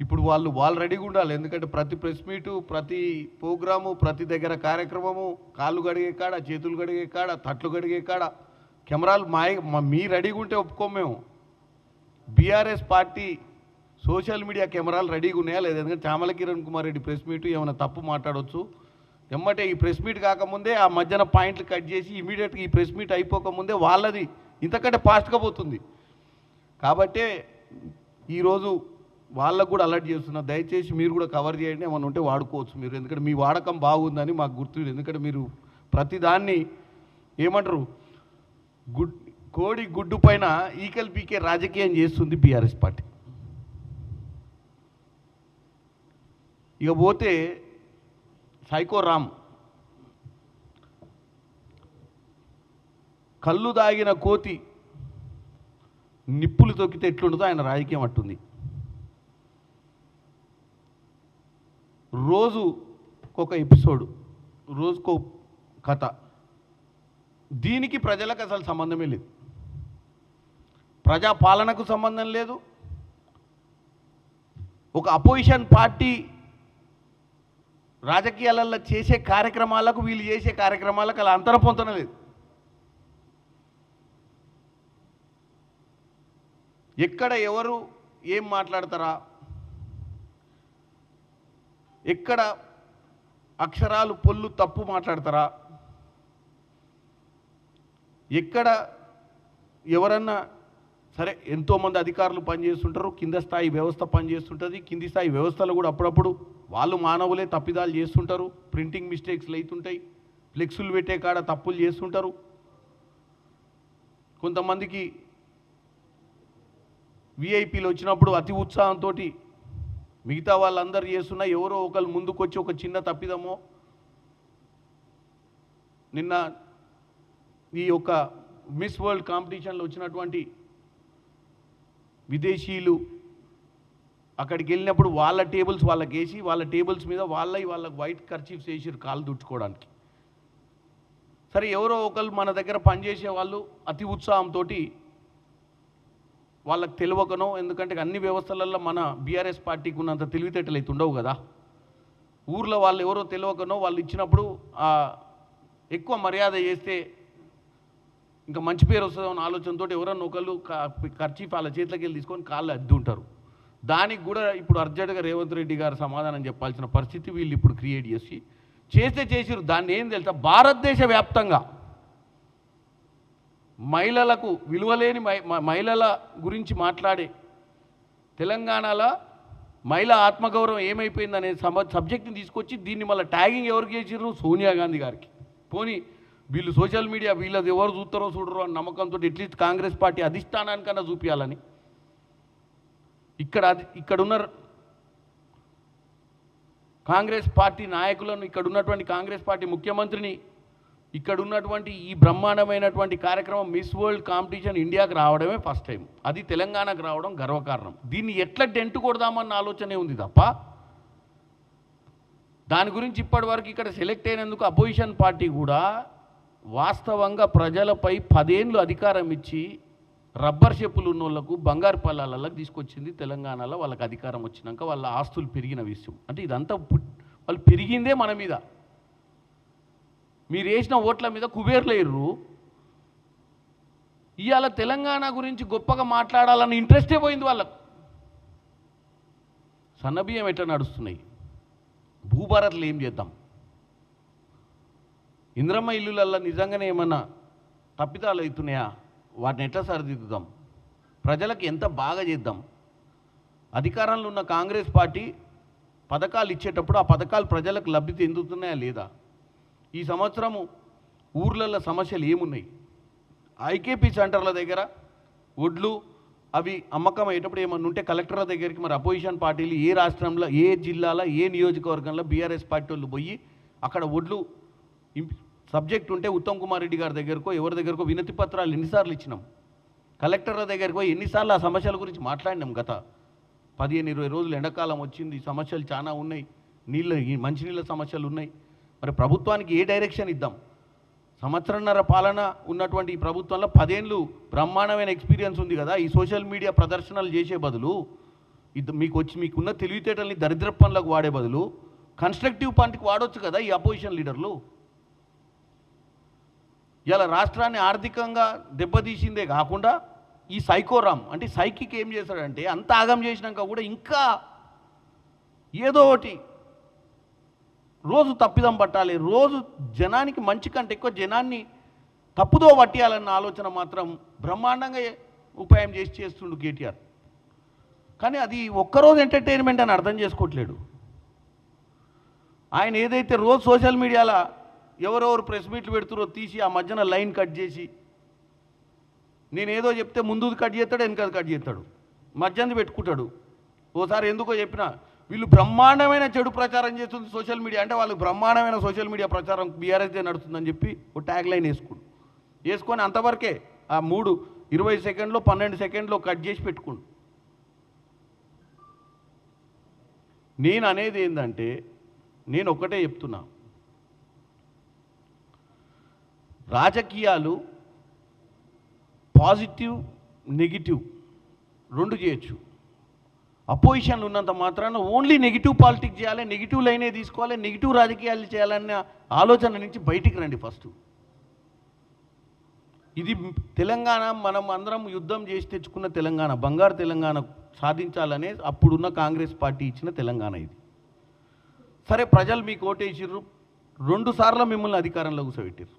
ఇప్పుడు వాళ్ళు రెడీగా ఉండాలి. ఎందుకంటే ప్రతి ప్రెస్ మీటు, ప్రతి ప్రోగ్రాము, ప్రతి దగ్గర కార్యక్రమము, కాళ్ళు గడిగే కాడ, చేతులు గడిగే కాడ, తట్లు గడిగే కాడ కెమెరాలు మీ రెడీగా ఉంటే ఒప్పుకోం మేము. బీఆర్ఎస్ పార్టీ సోషల్ మీడియా కెమెరాలు రెడీగా ఉన్నాయా లేదా? ఎందుకంటే చామల కిరణ్ కుమార్ రెడ్డి ప్రెస్ మీటు ఏమైనా తప్పు మాట్లాడవచ్చు. ఎమ్మటే ఈ ప్రెస్ మీట్ కాకముందే ఆ మధ్యన పాయింట్లు కట్ చేసి ఇమీడియట్గా ఈ ప్రెస్ మీట్ అయిపోకముందే వాళ్ళది ఇంతకంటే ఫాస్ట్గా పోతుంది. కాబట్టే ఈరోజు వాళ్ళకు కూడా అలర్ట్ చేస్తున్నా, దయచేసి మీరు కూడా కవర్ చేయండి, ఏమైనా ఉంటే వాడుకోవచ్చు మీరు. ఎందుకంటే మీ వాడకం బాగుందని మాకు గుర్తు. ఎందుకంటే మీరు ప్రతిదాన్ని ఏమంటారు, కోడి గుడ్డు పైన ఈకల్ పీకే రాజకీయం చేస్తుంది బీఆర్ఎస్ పార్టీ. ఇక పోతే సైకో రామ్, కళ్ళు దాగిన కోతి నిప్పులు తొక్కితే ఎట్లుంటుందో ఆయన రాజకీయం అట్టుంది. రోజు ఒక ఎపిసోడు, రోజుకో కథ. దీనికి ప్రజలకు అసలు సంబంధమే లేదు. ప్రజాపాలనకు సంబంధం లేదు. ఒక అపోజిషన్ పార్టీ రాజకీయాలలో చేసే కార్యక్రమాలకు వీళ్ళు చేసే కార్యక్రమాలకు అలా అంతర పొందన లేదు. ఎక్కడ ఎవరు ఏం మాట్లాడతారా, ఎక్కడ అక్షరాలు పొల్లు తప్పు మాట్లాడతారా, ఎక్కడ ఎవరన్నా సరే, ఎంతోమంది అధికారులు పనిచేస్తుంటారు, కింద స్థాయి వ్యవస్థ పనిచేస్తుంటుంది. కింది స్థాయి వ్యవస్థలు కూడా అప్పుడప్పుడు వాళ్ళు మానవులే తప్పిదాలు చేస్తుంటారు, ప్రింటింగ్ మిస్టేక్స్లు అవుతుంటాయి, ఫ్లెక్సులు పెట్టే కాడ తప్పులు చేస్తుంటారు. కొంతమందికి విఐపీలు వచ్చినప్పుడు అతి ఉత్సాహంతో మిగతా వాళ్ళందరూ చేస్తున్నా ఎవరో ఒకరు ముందుకొచ్చి ఒక చిన్న తప్పిదమో, నిన్న ఈ యొక్క మిస్ వరల్డ్ కాంపిటీషన్లో వచ్చినటువంటి విదేశీయులు అక్కడికి వెళ్ళినప్పుడు వాళ్ళ టేబుల్స్ వాళ్ళకి వేసి, వాళ్ళ టేబుల్స్ మీద వాళ్ళకి వైట్ కర్చీఫ్స్ వేసి కాళ్ళు దుట్టుకోవడానికి. సరే, ఎవరో ఒకరు మన దగ్గర పనిచేసే వాళ్ళు అతి ఉత్సాహంతో వాళ్ళకి తెలియకనో, ఎందుకంటే అన్ని వ్యవస్థలలో మన బీఆర్ఎస్ పార్టీకి ఉన్నంత తెలివితేటలు అయితే ఉండవు కదా. ఊర్లో వాళ్ళు ఎవరో తెలియకనో వాళ్ళు ఇచ్చినప్పుడు ఎక్కువ మర్యాద చేస్తే ఇంకా మంచి పేరు వస్తుందన్న ఆలోచనతో ఎవరన్నా ఒకళ్ళు ఖర్చు వాళ్ళ చేతిలోకి వెళ్ళి తీసుకొని కాళ్ళు అద్దు ఉంటారు. దానికి కూడా ఇప్పుడు అర్జెంటుగా రేవంత్ రెడ్డి గారు సమాధానం చెప్పాల్సిన పరిస్థితి వీళ్ళు ఇప్పుడు క్రియేట్ చేసిరు. దాన్ని ఏం తెలుసా, భారతదేశ వ్యాప్తంగా మహిళలకు విలువలేని మహిళల గురించి మాట్లాడే తెలంగాణలో మహిళా ఆత్మగౌరవం ఏమైపోయిందనే సబ్జెక్ట్ని తీసుకొచ్చి దీన్ని మళ్ళీ ట్యాగింగ్ ఎవరికి చేసిర్రు? సోనియా గాంధీ గారికి. పోనీ వీళ్ళు సోషల్ మీడియా వీళ్ళది ఎవరు చూస్తారో చూడరో అని నమ్మకంతో అట్లీస్ట్ కాంగ్రెస్ పార్టీ అధిష్టానానికన్నా చూపించాలని ఇక్కడున్న కాంగ్రెస్ పార్టీ నాయకులను, ఇక్కడ ఉన్నటువంటి కాంగ్రెస్ పార్టీ ముఖ్యమంత్రిని, ఇక్కడ ఉన్నటువంటి ఈ బ్రహ్మాండమైనటువంటి కార్యక్రమం మిస్ వరల్డ్ కాంపిటీషన్ ఇండియాకి రావడమే ఫస్ట్ టైం. అది తెలంగాణకు రావడం గర్వకారణం. దీన్ని ఎట్లా డెంటు కొడదామన్న ఆలోచనే ఉంది తప్ప దాని గురించి ఇప్పటివరకు ఇక్కడ సెలెక్ట్ అయినందుకు అపోజిషన్ పార్టీ కూడా వాస్తవంగా ప్రజలపై 10 ఏళ్ళు అధికారం ఇచ్చి రబ్బర్ చెప్పులు ఉన్న వాళ్ళకు బంగారు పల్లాలకు తీసుకొచ్చింది తెలంగాణలో. వాళ్ళకి అధికారం వచ్చినాక వాళ్ళ ఆస్తులు పెరిగిన విషయం. అంటే ఇదంతా వాళ్ళు పెరిగిందే మన మీద. మీరు వేసిన ఓట్ల మీద కుబేర్లేరు. ఇవాళ తెలంగాణ గురించి గొప్పగా మాట్లాడాలన్న ఇంట్రెస్టే పోయింది వాళ్ళకు. సన్నబియ్యం ఎట్లా నడుస్తున్నాయి, భూభారత్లు ఏం చేద్దాం, ఇంద్రమ్మ ఇల్లులల్లో నిజంగానే ఏమన్నా తప్పిదాలు అవుతున్నాయా, వాటిని ఎట్లా సరిదిద్దుదాం, ప్రజలకు ఎంత బాగా చేద్దాం. అధికారంలో ఉన్న కాంగ్రెస్ పార్టీ పథకాలు ఇచ్చేటప్పుడు ఆ పథకాలు ప్రజలకు లబ్ధి చెందుతున్నాయా లేదా, ఈ సంవత్సరము ఊర్లలో సమస్యలు ఏమున్నాయి, ఐకేపీ సెంటర్ల దగ్గర ఒడ్లు అవి అమ్మకం అయ్యేటప్పుడు ఏమన్నా ఉంటే కలెక్టర్ల దగ్గరికి మరి అపోజిషన్ పార్టీలు ఏ రాష్ట్రంలో ఏ జిల్లాలో ఏ నియోజకవర్గంలో బీఆర్ఎస్ పార్టీ వాళ్ళు పోయి అక్కడ ఒడ్లు సబ్జెక్ట్ ఉంటే ఉత్తమ్ కుమార్ రెడ్డి గారి దగ్గరకో ఎవరి దగ్గరకో వినతి పత్రాలు ఎన్నిసార్లు ఇచ్చినాం, కలెక్టర్ల దగ్గరికి పోయి ఎన్నిసార్లు ఆ సమస్యల గురించి మాట్లాడినాం. గత 15-20 రోజులు ఎండాకాలం వచ్చింది, సమస్యలు చాలా ఉన్నాయి, మంచినీళ్ళ సమస్యలు ఉన్నాయి. మరి ప్రభుత్వానికి ఏ డైరెక్షన్ ఇద్దాం? సంవత్సరంన్నర పాలన ఉన్నటువంటి ఈ ప్రభుత్వంలో 10 ఏళ్ళు బ్రహ్మాండమైన ఎక్స్పీరియన్స్ ఉంది కదా. ఈ సోషల్ మీడియా ప్రదర్శనలు చేసే బదులు ఇది మీకున్న తెలివితేటల్ని దరిద్ర పనులకు వాడే బదులు కన్స్ట్రక్టివ్ పాయింట్కి వాడవచ్చు కదా ఈ అపోజిషన్ లీడర్లు. ఇలా రాష్ట్రాన్ని ఆర్థికంగా దెబ్బతీసిందే కాకుండా ఈ సైకోరామ్ అంటే సైకిక్ ఏం చేశాడంటే అంత ఆగం చేసినాక కూడా ఇంకా ఏదో ఒకటి రోజు తప్పిదం పట్టాలి, రోజు జనానికి మంచి కంటే ఎక్కువ జనాన్ని తప్పుదో పట్టియాలన్న ఆలోచన మాత్రం బ్రహ్మాండంగా ఉపాయం చేస్తుండు కేటీఆర్. కానీ అది ఒక్కరోజు ఎంటర్టైన్మెంట్ అని అర్థం చేసుకోవట్లేడు. ఆయన ఏదైతే రోజు సోషల్ మీడియాలో ఎవరెవరు ప్రెస్ మీట్లు పెడుతురో తీసి ఆ మధ్యన లైన్ కట్ చేసి నేనేదో చెప్తే ముందు కట్ చేస్తాడు, వెనకాల కట్ చేస్తాడు, మధ్యంది పెట్టుకుంటాడు. ఓసారి ఎందుకో చెప్పినా వీళ్ళు బ్రహ్మాండమైన చెడు ప్రచారం చేస్తుంది సోషల్ మీడియా అంటే వాళ్ళకి బ్రహ్మాండమైన సోషల్ మీడియా ప్రచారం బీఆర్ఎస్దే నడుస్తుందని చెప్పి ఒక ట్యాగ్ లైన్ వేసుకొని అంతవరకే ఆ 20 సెకండ్లో 12 సెకండ్లో కట్ చేసి పెట్టుకుండు. నేను అనేది ఏంటంటే నేను ఒకటే చెప్తున్నా, రాజకీయాలు పాజిటివ్ నెగిటివ్ రెండు చేయొచ్చు. అపోజిషన్లు ఉన్నంత మాత్రాన ఓన్లీ నెగిటివ్ పాలిటిక్స్ చేయాలి, నెగిటివ్ లైనే తీసుకోవాలి, నెగిటివ్ రాజకీయాలు చేయాలన్న ఆలోచన నుంచి బయటికి రండి ఫస్ట్. ఇది తెలంగాణ మనం అందరం యుద్ధం చేసి తెచ్చుకున్న తెలంగాణ, బంగారు తెలంగాణ సాధించాలనే అప్పుడున్న కాంగ్రెస్ పార్టీ ఇచ్చిన తెలంగాణ ఇది. సరే ప్రజలు మీకు ఓటేసిర్రు, 2 సార్లు మిమ్మల్ని అధికారంలో కూర్చోబెట్టారు.